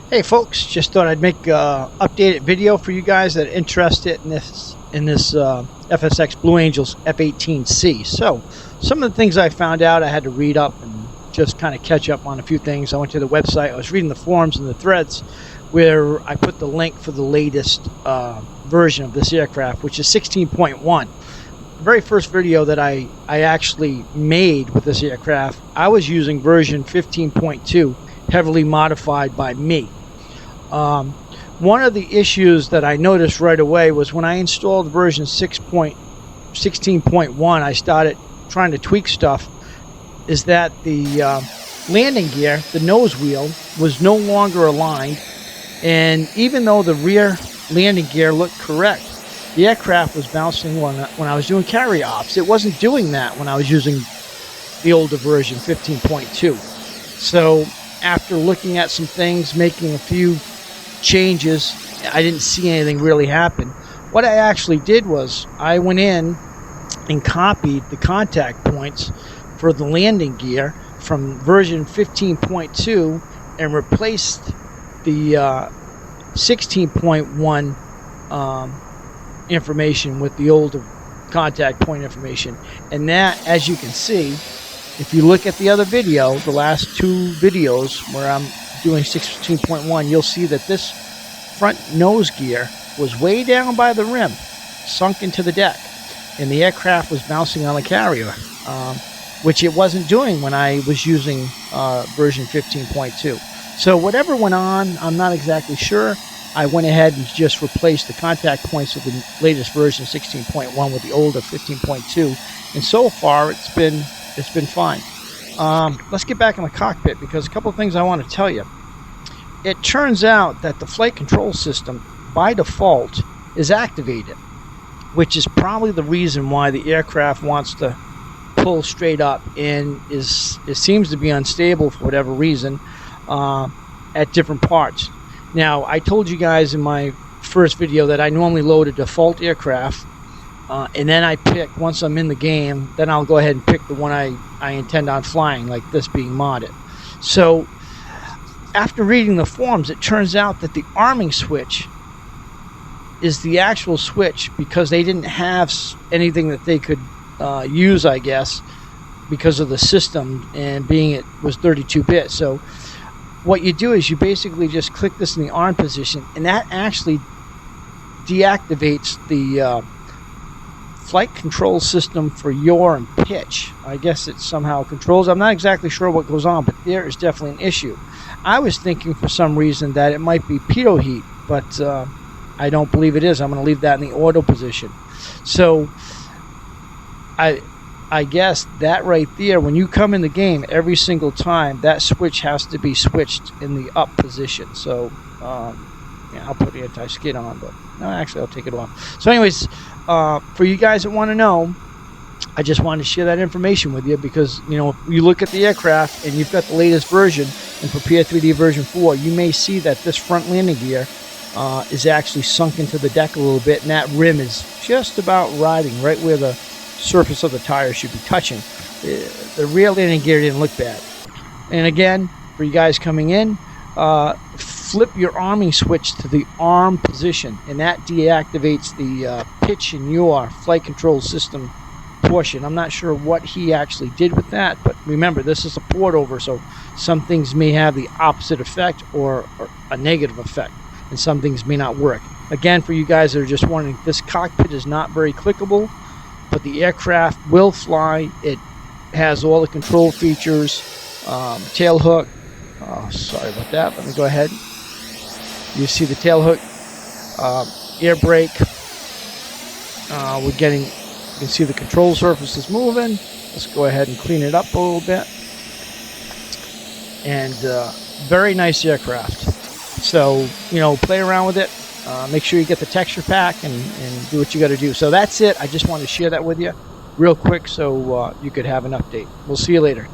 Hey folks, just thought I'd make a updated video for you guys that are interested in this FSX Blue Angels F18C. So some of the things I found out, I had to read up and just kind of catch up on a few things. I went to the website, I was reading the forums and the threads where I put the link for the latest version of this aircraft, which is 16.1. The very first video that I actually made with this aircraft, I was using version 15.2, heavily modified by me. One of the issues that I noticed right away was when I installed version 16.1, I started trying to tweak stuff, is that the landing gear, the nose wheel, was no longer aligned, and even though the rear landing gear looked correct, the aircraft was bouncing when I was doing carry ops. It wasn't doing that when I was using the older version 15.2. So after looking at some things, making a few changes, I didn't see anything really happen. What I actually did was I went in and copied the contact points for the landing gear from version 15.2 and replaced the 16.1 information with the older contact point information. And that, as you can see, if you look at the other video, the last two videos where I'm doing 16.1, you'll see that this front nose gear was way down by the rim, sunk into the deck, and the aircraft was bouncing on the carrier, which it wasn't doing when I was using version 15.2. So whatever went on, I'm not exactly sure. I went ahead and just replaced the contact points of the latest version 16.1 with the older 15.2, and so far it's been fine. Let's get back in the cockpit because a couple of things I want to tell you. It turns out that the flight control system by default is activated, which is probably the reason why the aircraft wants to pull straight up and it seems to be unstable for whatever reason at different parts. Now, I told you guys in my first video that I normally load a default aircraft, and then I pick, once I'm in the game, then I'll go ahead and pick the one I intend on flying, like this being modded. So after reading the forums, it turns out that the arming switch is the actual switch because they didn't have anything that they could use, I guess, because of the system and being it was 32-bit. So what you do is you basically just click this in the arm position, and that actually deactivates the flight control system for yaw and pitch. I guess it somehow controls. I'm not exactly sure what goes on, but there is definitely an issue. I was thinking for some reason that it might be pitot heat, but I don't believe it is. I'm going to leave that in the auto position. So I guess that right there, when you come in the game, every single time that switch has to be switched in the up position. So yeah, I'll put the anti-skid on, but no, actually I'll take it off. So anyways, for you guys that want to know, I just wanted to share that information with you because, you know, you look at the aircraft and you've got the latest version in Prepar3D version 4, you may see that this front landing gear is actually sunk into the deck a little bit, and that rim is just about riding right where the surface of the tire should be touching. The rear landing gear didn't look bad. And again, for you guys coming in, flip your arming switch to the arm position, and that deactivates the pitch and yaw flight control system portion. I'm not sure what he actually did with that, but remember, this is a port over, so some things may have the opposite effect or a negative effect, and some things may not work. Again, for you guys that are just wondering, this cockpit is not very clickable, but the aircraft will fly. It has all the control features, tail hook. Oh, sorry about that. Let me go ahead. You see the tail hook, air brake. You can see the control surface is moving. Let's go ahead and clean it up a little bit. And very nice aircraft. So, you know, play around with it. Make sure you get the texture pack and do what you got to do. So that's it. I just wanted to share that with you real quick so you could have an update. We'll see you later.